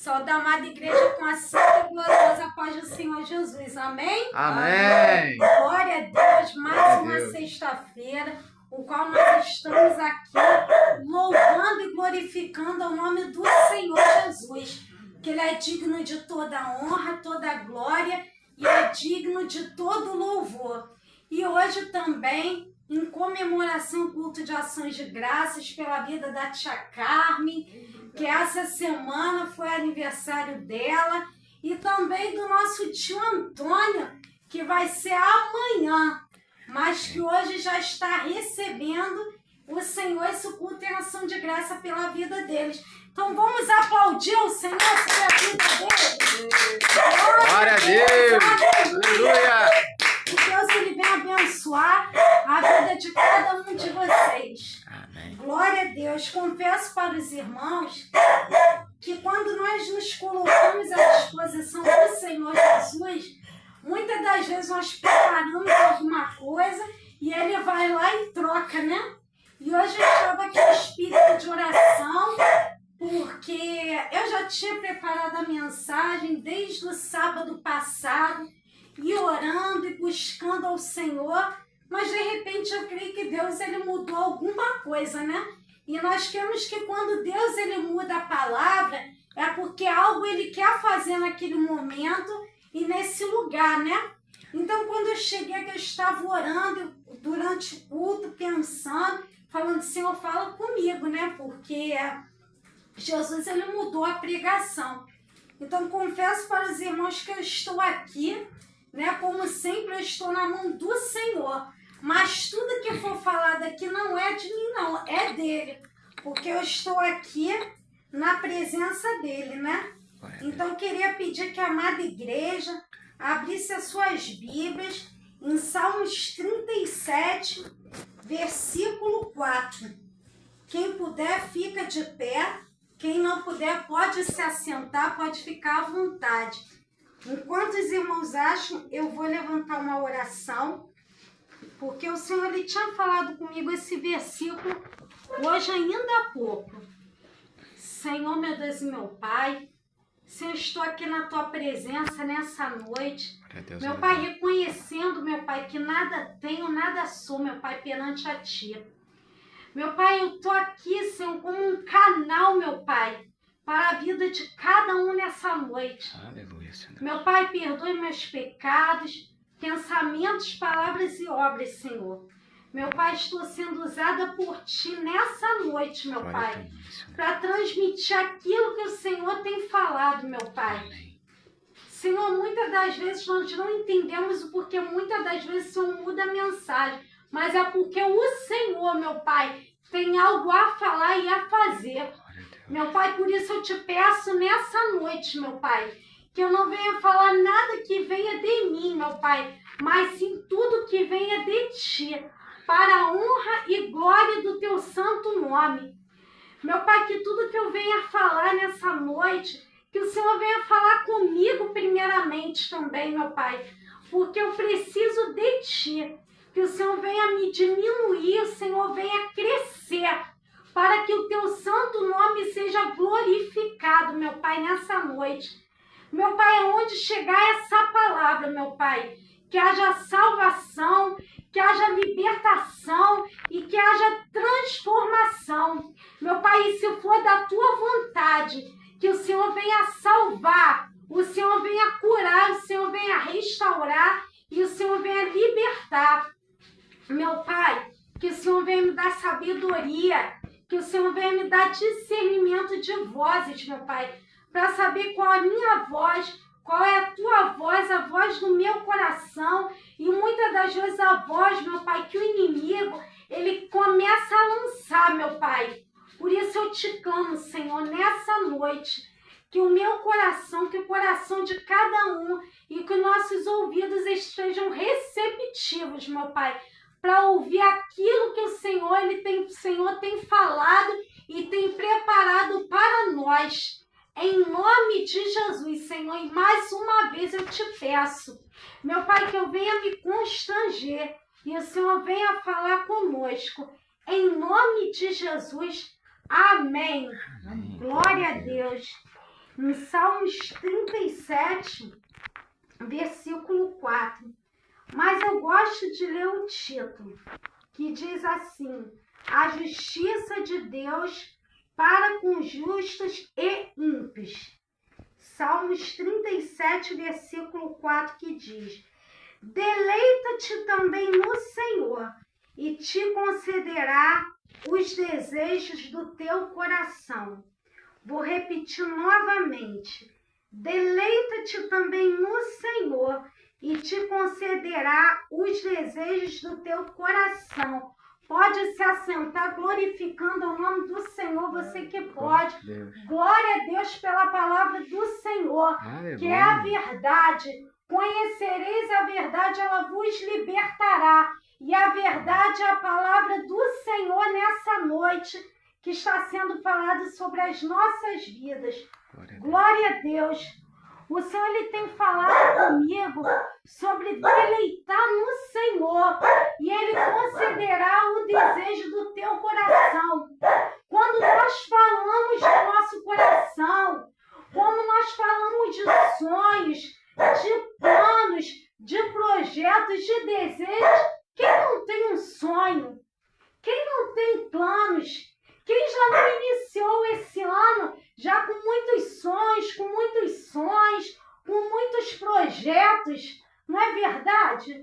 Só da amada igreja com a santa e gloriosa paz do Senhor Jesus. Amém? Amém. Glória a Deus. Mais uma sexta-feira, o qual nós estamos aqui louvando e glorificando o nome do Senhor Jesus. Que Ele é digno de toda honra, toda glória e é digno de todo louvor. E hoje também, em comemoração ao culto de ações de graças pela vida da tia Carmen, que essa semana foi aniversário dela, e também do nosso tio Antônio, que vai ser amanhã, mas que hoje já está recebendo o Senhor, esse culto em ação de graça pela vida deles. Então vamos aplaudir o Senhor pela vida deles. Glória a Deus! Aleluia! Que Deus ele venha abençoar a vida de cada um de vocês. Amém. Glória a Deus. Confesso para os irmãos que quando nós nos colocamos à disposição do Senhor Jesus, muitas das vezes nós preparamos alguma coisa e Ele vai lá e troca, né? E hoje eu estava aqui no espírito de oração, porque eu já tinha preparado a mensagem desde o sábado passado, e orando e buscando ao Senhor, mas de repente eu creio que Deus ele mudou alguma coisa, né? E nós queremos que quando Deus ele muda a palavra, é porque algo ele quer fazer naquele momento e nesse lugar, né? Então quando eu cheguei que eu estava orando durante o culto, pensando, falando, Senhor, fala comigo, né? Porque Jesus ele mudou a pregação. Então confesso para os irmãos que eu estou aqui, né? Como sempre, eu estou na mão do Senhor. Mas tudo que for falado aqui não é de mim, não. É dele. Porque eu estou aqui na presença dele, né? Então, eu queria pedir que a amada igreja abrisse as suas Bíblias em Salmos 37, versículo 4. Quem puder, fica de pé. Quem não puder, pode se assentar, pode ficar à vontade. Enquanto os irmãos acham, eu vou levantar uma oração, porque o Senhor ele tinha falado comigo esse versículo hoje ainda há pouco. Senhor, meu Deus e meu Pai, Senhor, estou aqui na Tua presença nessa noite. Meu Pai, reconhecendo, meu Pai, que nada tenho, nada sou, meu Pai, perante a Ti. Meu Pai, eu estou aqui, Senhor, como um canal, meu Pai, para a vida de cada um nessa noite. Aleluia, Senhor. Meu Pai, perdoe meus pecados, pensamentos, palavras e obras, Senhor. Meu Pai, estou sendo usada por Ti nessa noite, meu Pai, para transmitir aquilo que o Senhor tem falado, meu Pai. Senhor, muitas das vezes nós não entendemos o porquê, muitas das vezes o Senhor muda a mensagem, mas é porque o Senhor, meu Pai, tem algo a falar e a fazer. Meu Pai, por isso eu te peço nessa noite, meu Pai, que eu não venha falar nada que venha de mim, meu Pai, mas sim tudo que venha de Ti, para a honra e glória do Teu santo nome. Meu Pai, que tudo que eu venha falar nessa noite, que o Senhor venha falar comigo primeiramente também, meu Pai, porque eu preciso de Ti, que o Senhor venha me diminuir, o Senhor venha crescer, para que o Teu santo nome seja glorificado, meu Pai, nessa noite. Meu Pai, aonde chegar essa palavra, meu Pai, que haja salvação, que haja libertação e que haja transformação. Meu Pai, e se for da Tua vontade, que o Senhor venha salvar, o Senhor venha curar, o Senhor venha restaurar e o Senhor venha libertar. Meu Pai, que o Senhor venha me dar sabedoria, que o Senhor venha me dar discernimento de vozes, meu Pai, para saber qual é a minha voz, qual é a Tua voz, a voz do meu coração, e muitas das vezes a voz, meu Pai, que o inimigo, ele começa a lançar, meu Pai. Por isso eu te clamo, Senhor, nessa noite, que o meu coração, que o coração de cada um, e que nossos ouvidos estejam receptivos, meu Pai, para ouvir aquilo que o Senhor tem falado e tem preparado para nós. Em nome de Jesus, Senhor, e mais uma vez eu te peço, meu Pai, que eu venha me constranger e o Senhor venha falar conosco. Em nome de Jesus, amém. Glória a Deus. em Salmos 37, versículo 4. Mas eu gosto de ler o título, que diz assim: a justiça de Deus para com justos e ímpios. Salmos 37, versículo 4, que diz: deleita-te também no Senhor, e te concederá os desejos do teu coração. Vou repetir novamente: deleita-te também no Senhor, e te concederá os desejos do teu coração. Pode se assentar glorificando o nome do Senhor, você que pode. Glória a Deus pela palavra do Senhor, que é a verdade. Conhecereis a verdade, ela vos libertará. E a verdade é a palavra do Senhor nessa noite, que está sendo falada sobre as nossas vidas. Glória a Deus. O Senhor ele tem falado comigo sobre deleitar no Senhor, e Ele concederá o desejo do teu coração. Quando nós falamos do nosso coração, quando nós falamos de sonhos, de planos, de projetos, de desejos, quem não tem um sonho? Quem não tem planos? Quem já não iniciou esse ano já com muitos sonhos, com muitos projetos? Não é verdade?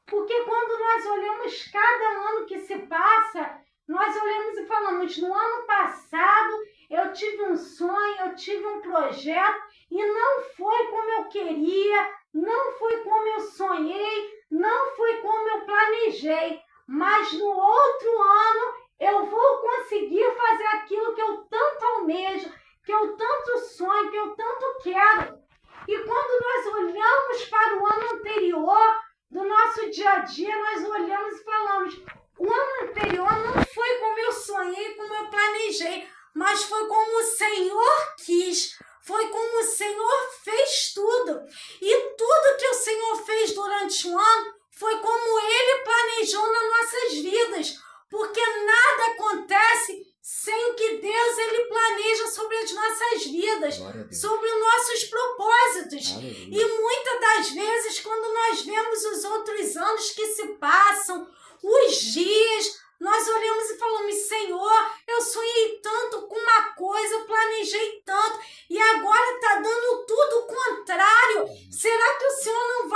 Porque quando nós olhamos cada ano que se passa, nós olhamos e falamos: no ano passado eu tive um sonho, eu tive um projeto e não foi como eu queria, não foi como eu sonhei, não foi como eu planejei. Mas no outro ano eu vou conseguir fazer aquilo que eu tanto almejo, que eu tanto sonho, que eu tanto quero. E quando nós olhamos para o ano anterior do nosso dia a dia, nós olhamos e falamos: o ano anterior não foi como eu sonhei, como eu planejei, mas foi como o Senhor quis, foi como o Senhor fez tudo. E tudo que o Senhor fez durante o ano foi como Ele planejou nas nossas vidas, porque nada acontece sem que Deus ele planeja sobre as nossas vidas, sobre os nossos propósitos. E muitas das vezes, quando nós vemos os outros anos que se passam, os dias, nós olhamos e falamos: Senhor, eu sonhei tanto com uma coisa, planejei tanto, e agora está dando tudo o contrário. Será que o Senhor não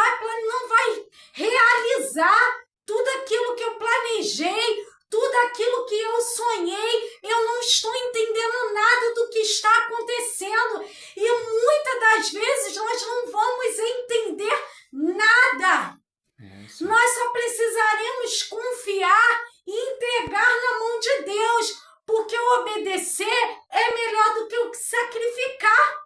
vai realizar tudo aquilo que eu planejei, tudo aquilo que eu sonhei? Eu não estou entendendo nada do que está acontecendo. E muitas das vezes nós não vamos entender nada. Nós só precisaremos confiar e entregar na mão de Deus, porque obedecer é melhor do que o sacrificar.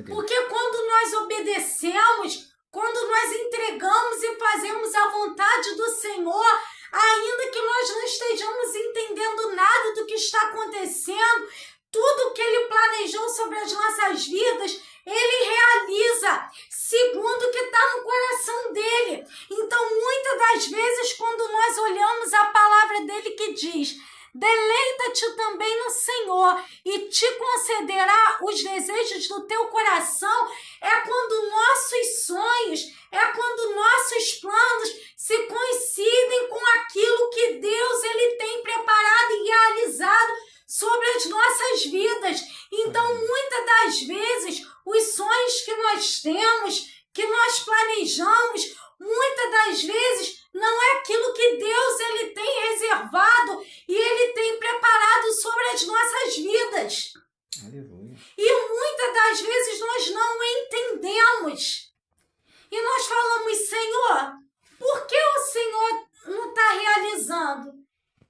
Porque quando nós obedecemos, quando nós entregamos e fazemos a vontade do Senhor, ainda que nós não estejamos entendendo nada do que está acontecendo, tudo que Ele planejou sobre as nossas vidas, Ele realiza segundo o que está no coração dEle. Então, muitas das vezes, quando nós olhamos a palavra dEle que diz: deleita-te também no Senhor e te concederá os desejos do teu coração, é quando nossos sonhos, é quando nossos planos se coincidem com aquilo que Deus ele tem preparado e realizado sobre as nossas vidas. Então, muitas das vezes, os sonhos que nós temos, que nós planejamos, muitas das vezes não é aquilo que Deus ele tem reservado e Ele tem preparado sobre as nossas vidas. Aleluia. E muitas das vezes nós não entendemos. E nós falamos: Senhor, por que o Senhor não está realizando?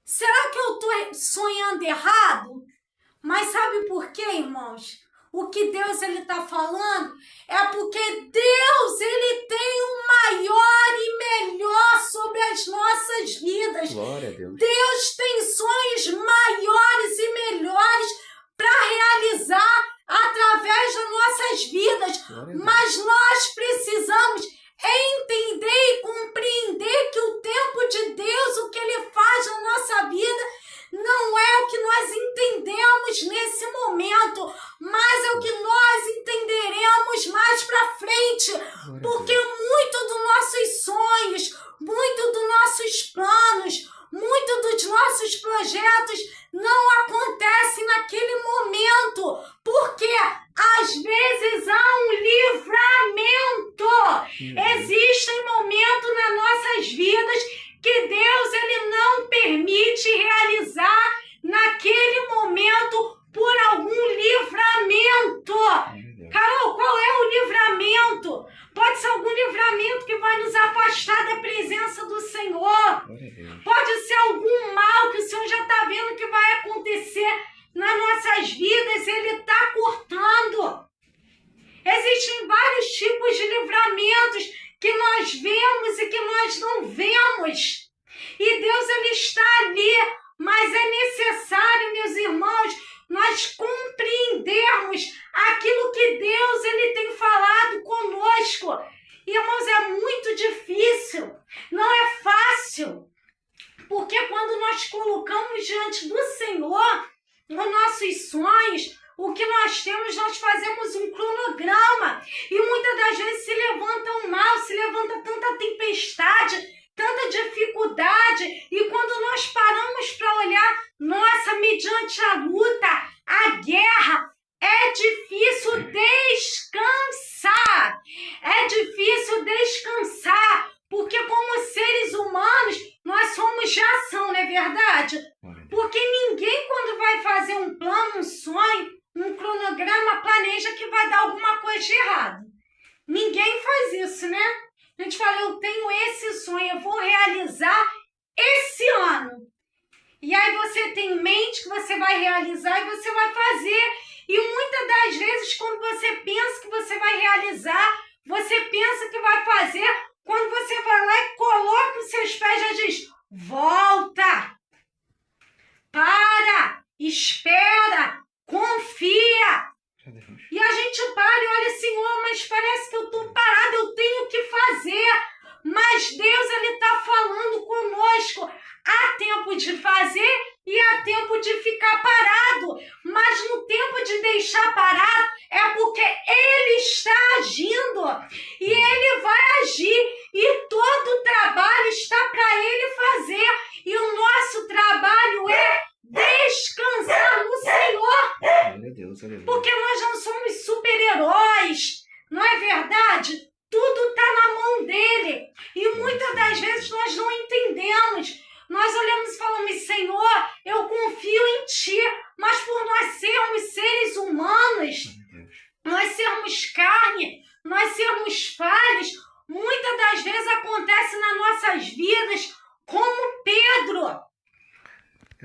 Será que eu estou sonhando errado? Mas sabe por quê, irmãos? O que Deus ele está falando é porque Deus ele tem o maior e melhor sobre as nossas vidas. Glória a Deus. Deus tem sonhos maiores e melhores para realizar através das nossas vidas. Mas nós precisamos entender e compreender que o tempo de Deus, o que Ele faz na nossa vida, não é o que nós entendemos nesse momento, mas é o que nós nós não vemos. E Deus, ele está ali, mas é necessário, meus irmãos, nós compreendermos aquilo que Deus, ele tem falado conosco. Irmãos, é muito difícil, não é fácil, porque quando nós colocamos diante do Senhor os nossos sonhos, o que nós temos, nós fazemos um cronograma, e muitas das vezes se levanta um mal, se levanta tanta tempestade, tanta dificuldade, e quando nós paramos para olhar, nossa, mediante a luta, a guerra, é difícil descansar, porque como seres humanos, nós somos de ação, não é verdade? Porque ninguém, quando vai fazer um plano, um sonho, um cronograma, planeja que vai dar alguma coisa de errado. Ninguém faz isso, né? A gente fala, eu tenho esse sonho, eu vou realizar esse ano. E aí você tem em mente que você vai realizar e você vai fazer. E muitas das vezes, quando você pensa que você vai realizar, você pensa que vai fazer, quando você vai lá e coloca os seus pés, já diz, volta, para, espera, confia. E a gente para e olha, Senhor, mas parece que eu estou parada, eu tenho que fazer. Mas Deus, ele está falando conosco. Há tempo de fazer e há tempo de ficar parado. Mas no tempo de deixar parado é porque Ele está agindo. E Ele vai agir. E todo o trabalho está para Ele fazer. E o nosso trabalho é descansar no Senhor. Porque nós não somos super-heróis. Não é verdade? Tudo está na mão dele. E muitas das vezes nós não entendemos. Nós olhamos e falamos, Senhor, eu confio em Ti. Mas por nós sermos seres humanos, nós sermos carne, nós sermos falhos, muitas das vezes acontece nas nossas vidas como Pedro.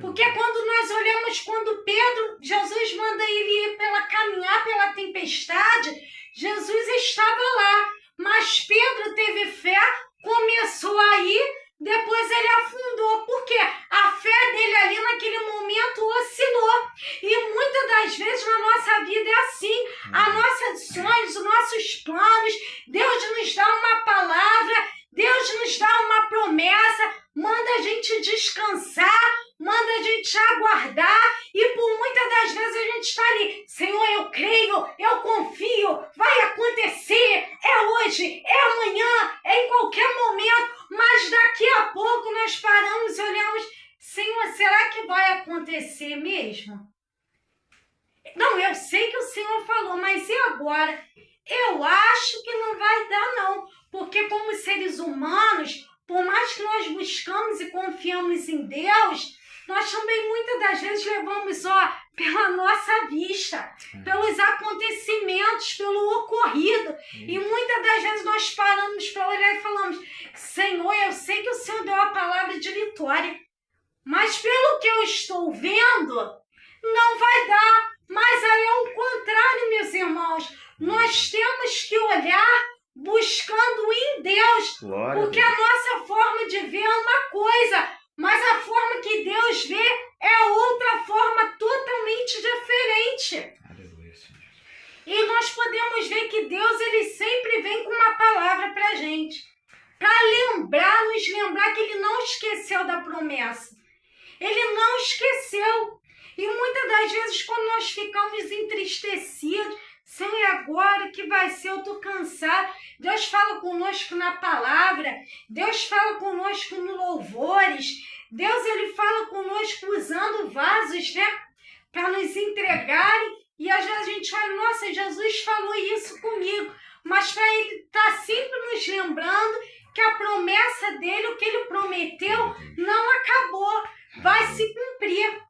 Porque quando nós olhamos, quando Pedro, Jesus manda ele ir caminhar pela tempestade, Jesus estava lá. Mas Pedro teve fé, começou a ir, depois ele afundou. Por quê? A fé dele ali naquele momento oscilou. E muitas das vezes na nossa vida é assim. As nossas sonhos, os nossos planos, Deus nos dá uma palavra, Deus nos dá uma promessa, manda a gente descansar, manda a gente aguardar, e por muitas das vezes a gente está ali, Senhor, eu creio, eu confio, vai acontecer, é hoje, é amanhã, é em qualquer momento, mas daqui a pouco nós paramos e olhamos, Senhor, será que vai acontecer mesmo? Não, eu sei que o Senhor falou, mas e agora? Eu acho que não vai dar não, porque como seres humanos, por mais que nós buscamos e confiamos em Deus, nós também muitas das vezes levamos pela nossa vista, pelos acontecimentos, pelo ocorrido. E muitas das vezes nós paramos para olhar e falamos, Senhor, eu sei que o Senhor deu a palavra de vitória, mas pelo que eu estou vendo, não vai dar. Mas aí é o contrário, meus irmãos. Nós temos que olhar buscando em Deus, porque a nossa forma de ver é uma coisa, mas a forma que Deus vê é outra forma totalmente diferente. Aleluia, Senhor. E nós podemos ver que Deus, ele sempre vem com uma palavra para a gente, para nos lembrar que ele não esqueceu da promessa. Ele não esqueceu. E muitas das vezes quando nós ficamos entristecidos, Senhor, e agora o que vai ser? Eu estou cansado. Deus fala conosco na palavra, Deus fala conosco no louvores, Deus, ele fala conosco usando vasos, né? Para nos entregarem. E às vezes a gente fala, nossa, Jesus falou isso comigo. Mas para ele estar sempre nos lembrando que a promessa dele, o que ele prometeu, não acabou. Vai se cumprir.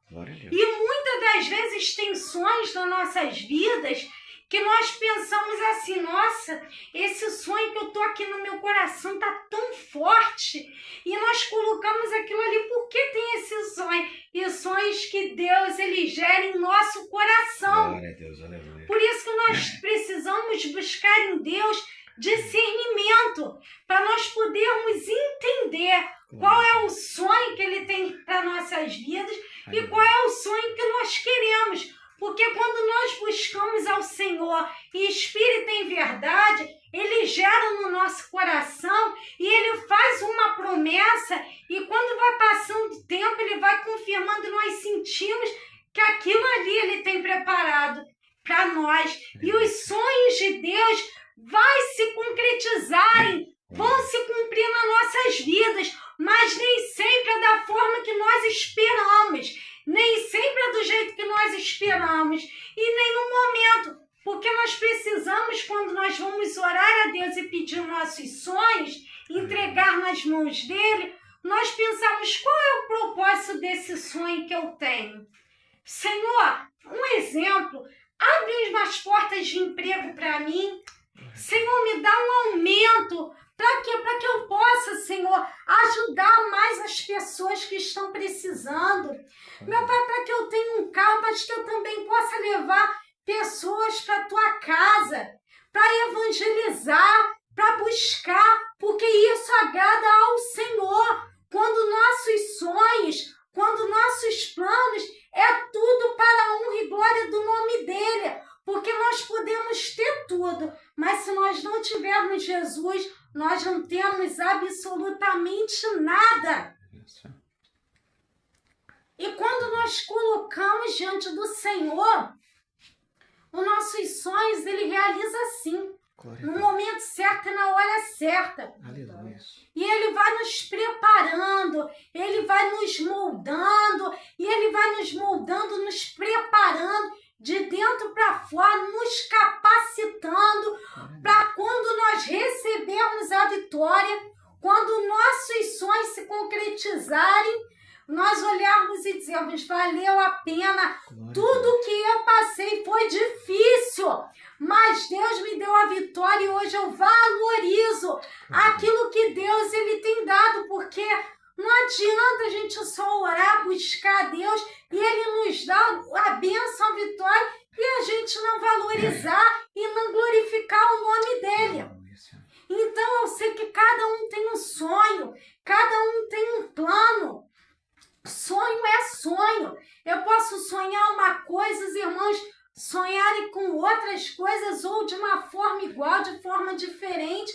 E muitas das vezes tem sonhos nas nossas vidas que nós pensamos assim, nossa, esse sonho que eu estou aqui no meu coração está tão forte. E nós colocamos aquilo ali, por que tem esse sonho? E sonhos que Deus, ele gera em nosso coração. Glória a Deus, aleluia. Por isso que nós precisamos buscar em Deus discernimento, para nós podermos entender qual é o sonho que Ele tem para nossas vidas e qual é o sonho que nós queremos. Porque quando nós buscamos ao Senhor e Espírito em verdade, Ele gera no nosso coração e Ele faz uma promessa, e quando vai passando o tempo, Ele vai confirmando, e nós sentimos que aquilo ali Ele tem preparado para nós. E os sonhos de Deus vão se concretizarem, vão se cumprir nas nossas vidas, mas nem sempre é da forma que nós esperamos. Nem sempre é do jeito que nós esperamos, e nem no momento, porque nós precisamos, quando nós vamos orar a Deus e pedir nossos sonhos, entregar nas mãos dele, nós pensamos, qual é o propósito desse sonho que eu tenho? Senhor, um exemplo, abre umas portas de emprego para mim. Senhor, me dá um aumento. Para quê? Para que eu possa, Senhor, ajudar mais as pessoas que estão precisando. Meu Pai, para que eu tenha um carro, para que eu também possa levar pessoas para a tua casa, para evangelizar, para buscar, porque isso agrada ao Senhor. Quando nossos sonhos, quando nossos planos, é tudo para a honra e glória do nome dele. Porque nós podemos ter tudo, mas se nós não tivermos Jesus, nós não temos absolutamente nada. E quando nós colocamos diante do Senhor, os nossos sonhos, Ele realiza assim, no momento certo e na hora certa. Aleluia. E Ele vai nos preparando, Ele vai nos moldando, e Ele vai nos moldando, nos preparando, de dentro para fora, nos capacitando para quando nós recebermos a vitória, quando nossos sonhos se concretizarem, nós olharmos e dizermos, valeu a pena, tudo que eu passei foi difícil, mas Deus me deu a vitória e hoje eu valorizo aquilo que Deus Ele tem dado, porque não adianta a gente só orar, buscar a Deus e Ele nos dá a bênção, a vitória, e a gente não valorizar e não glorificar o nome dEle. Então eu sei que cada um tem um sonho, cada um tem um plano. Sonho é sonho. Eu posso sonhar uma coisa, os irmãos sonharem com outras coisas, ou de uma forma igual, de forma diferente.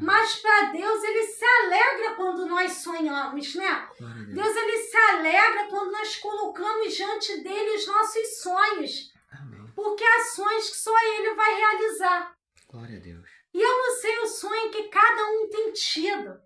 Mas para Deus, Ele se alegra quando nós sonhamos, né? Deus, Ele se alegra quando nós colocamos diante dEle os nossos sonhos. Amém. Porque há sonhos que só Ele vai realizar. Glória a Deus. E eu não sei o sonho que cada um tem tido.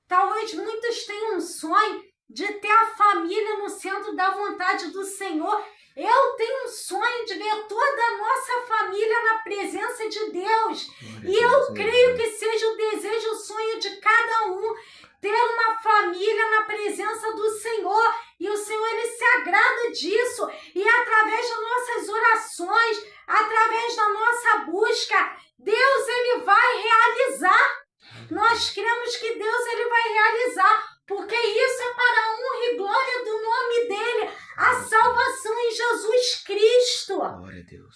Talvez muitos tenham um sonho de ter a família no centro da vontade do Senhor. Eu tenho um sonho de ver toda a nossa família na presença de Deus. E eu creio que seja o desejo, o sonho de cada um, ter uma família na presença do Senhor. E o Senhor, Ele se agrada disso. E através das nossas orações, através da nossa busca, Deus, Ele vai realizar. Nós cremos que Deus, Ele vai realizar, porque isso é para a honra e glória do nome dEle, a salvação em Jesus Cristo. Glória a Deus.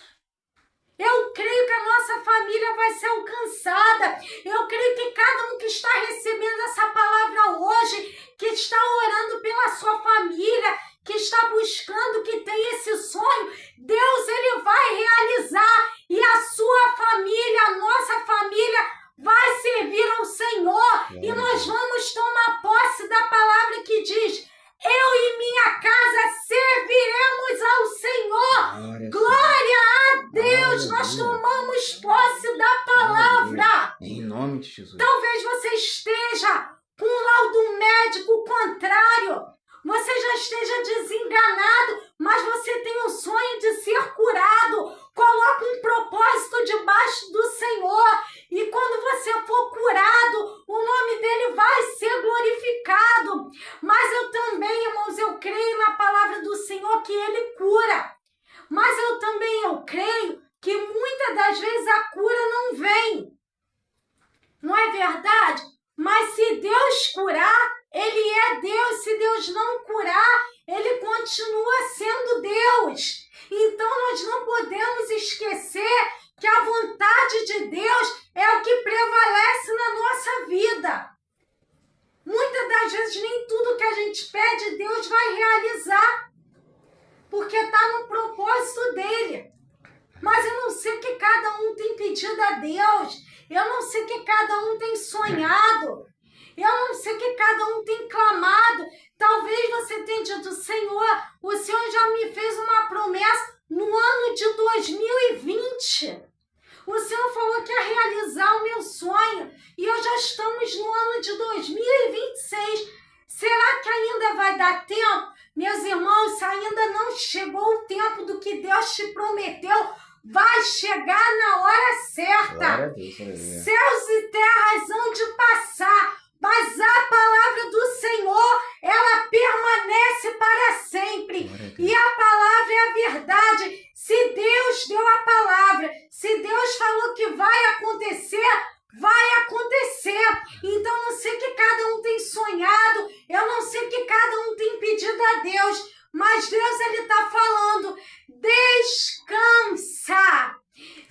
Eu creio que a nossa família vai ser alcançada. Eu creio que cada um que está recebendo essa palavra hoje, que está orando pela sua família, que está buscando, que tem esse sonho, Deus, Ele vai realizar. E a sua família, a nossa família, vai servir ao Senhor. E nós vamos tomar posse da palavra que diz, eu e minha casa serviremos ao Senhor. Glória a Deus. Nós tomamos posse da palavra. Em nome de Jesus. Talvez você esteja com um laudo médico contrário. Você já esteja desenganado, mas você tem um sonho de ser curado. Coloque um propósito debaixo do Senhor. E quando você for curado, o nome dele vai ser glorificado. Mas eu também, irmãos, eu creio na palavra do Senhor que ele cura. Mas eu também creio que muitas das vezes a cura não vem. Não é verdade? Mas se Deus curar, ele é Deus. Se Deus não curar, ele continua sendo Deus. Então nós não podemos esquecer que a vontade de Deus é o que cada um tem pedido a Deus. Eu não sei o que cada um tem sonhado. Eu não sei o que cada um tem clamado. Talvez você tenha dito, Senhor, o Senhor já me fez uma promessa no ano de 2020. O Senhor falou que ia realizar o meu sonho. E hoje já estamos no ano de 2026. Será que ainda vai dar tempo? Meus irmãos, se ainda não chegou o tempo do que Deus te prometeu, vai chegar na hora certa. Céus e terras hão de passar, mas a palavra do Senhor, ela permanece para sempre. E a palavra é a verdade. Se Deus deu a palavra, se Deus falou que vai acontecer, vai acontecer. Então, não sei o que cada um tem sonhado, eu não sei o que cada um tem pedido a Deus, mas Deus, Ele está falando, descansa,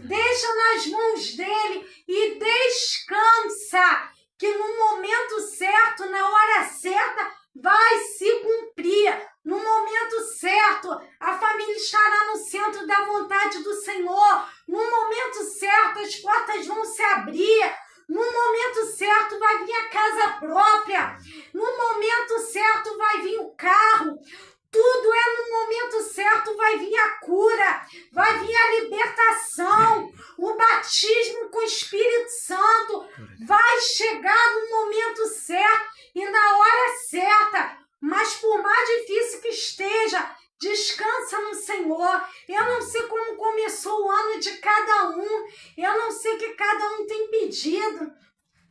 deixa nas mãos dEle e descansa, que no momento certo, na hora certa, vai se cumprir. No momento certo, a família estará no centro da vontade do Senhor. No momento certo, as portas vão se abrir. No momento certo, vai vir a casa própria. No momento certo, vai vir o carro. Tudo é no momento certo, vai vir a cura, vai vir a libertação, o batismo com o Espírito Santo vai chegar no momento certo e na hora certa. Mas por mais difícil que esteja, descansa no Senhor. Eu não sei como começou o ano de cada um, eu não sei o que cada um tem pedido,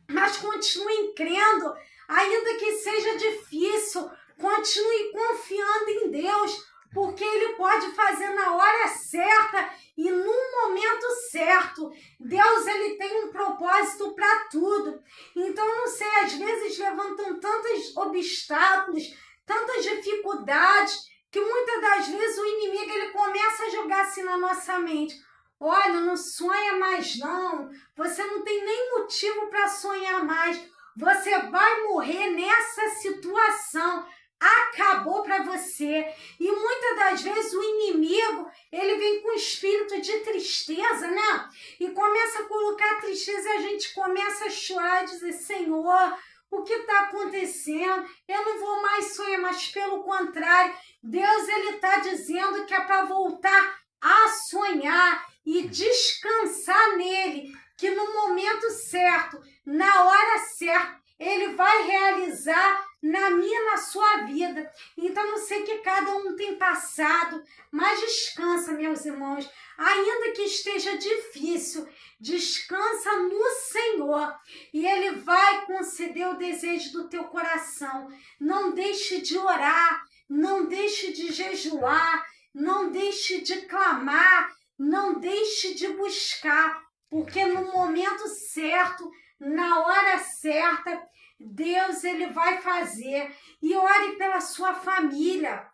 mas continuem crendo, ainda que seja difícil. Continue confiando em Deus, porque Ele pode fazer na hora certa e no momento certo. Deus, Ele tem um propósito para tudo. Então, não sei, às vezes levantam tantos obstáculos, tantas dificuldades, que muitas das vezes o inimigo ele começa a jogar assim na nossa mente. Olha, não sonha mais não, você não tem nem motivo para sonhar mais. Você vai morrer nessa situação. Acabou para você. E muitas das vezes o inimigo, ele vem com espírito de tristeza, né? E começa a colocar tristeza e a gente começa a chorar e dizer, Senhor, o que está acontecendo? Eu não vou mais sonhar, mas pelo contrário, Deus, ele está dizendo que é para voltar a sonhar e descansar nele, que no momento certo, na hora certa, ele vai realizar na minha, na sua vida. Então, não sei o que cada um tem passado, mas descansa, meus irmãos. Ainda que esteja difícil, descansa no Senhor. E Ele vai conceder o desejo do teu coração. Não deixe de orar, não deixe de jejuar, não deixe de clamar, não deixe de buscar, porque no momento certo, na hora certa, Deus, ele vai fazer. E ore pela sua família.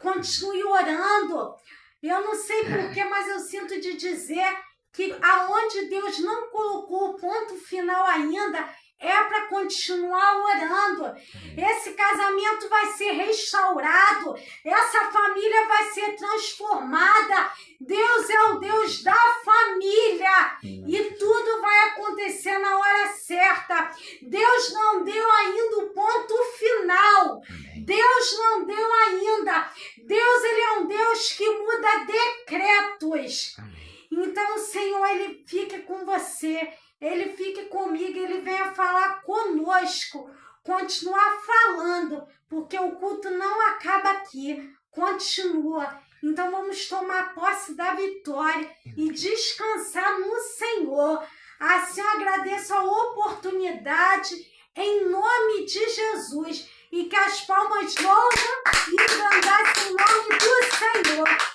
Continue orando. Eu não sei porquê, mas eu sinto de dizer que aonde Deus não colocou o ponto final ainda, é para continuar orando. Esse casamento vai ser restaurado. Essa família vai ser transformada. Deus é o Deus da família. E tudo vai acontecer na hora certa. Deus não deu ainda o ponto final. Deus não deu ainda. Deus, ele é um Deus que muda decretos. Então, o Senhor, ele fique com você. Ele fique comigo, ele venha falar conosco, continuar falando, porque o culto não acaba aqui, continua. Então vamos tomar posse da vitória e descansar no Senhor. Assim eu agradeço a oportunidade em nome de Jesus e que as palmas louvam e engrandecem o nome do Senhor.